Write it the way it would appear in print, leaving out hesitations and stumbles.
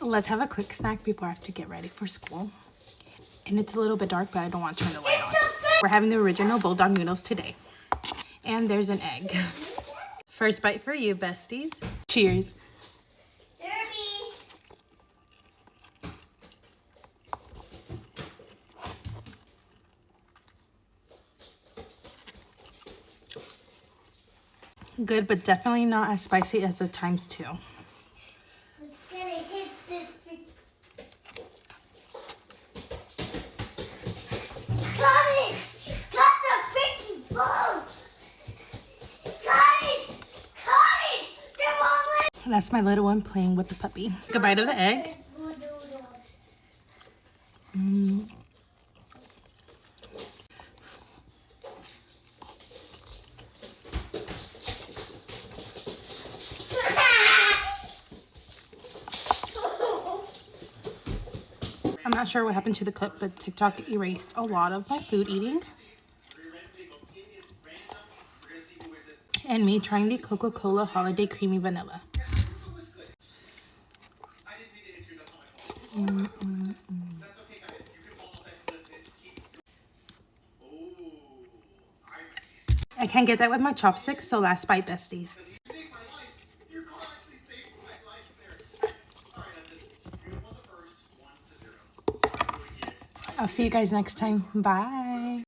Let's have a quick snack before I have to get ready for school. And it's a little bit dark, but I don't want to turn the light on. We're having the original bulldog noodles today. And there's an egg. First bite for you, besties. Cheers. Good, but definitely not as spicy as the times 2. That's my little one playing with the puppy. Take a bite of the egg. I'm not sure what happened to the clip, but TikTok erased a lot of my food eating. And me trying the Coca-Cola Holiday Creamy Vanilla. I can't get that with my chopsticks, so last bite, besties. I'll see you guys next time. Bye.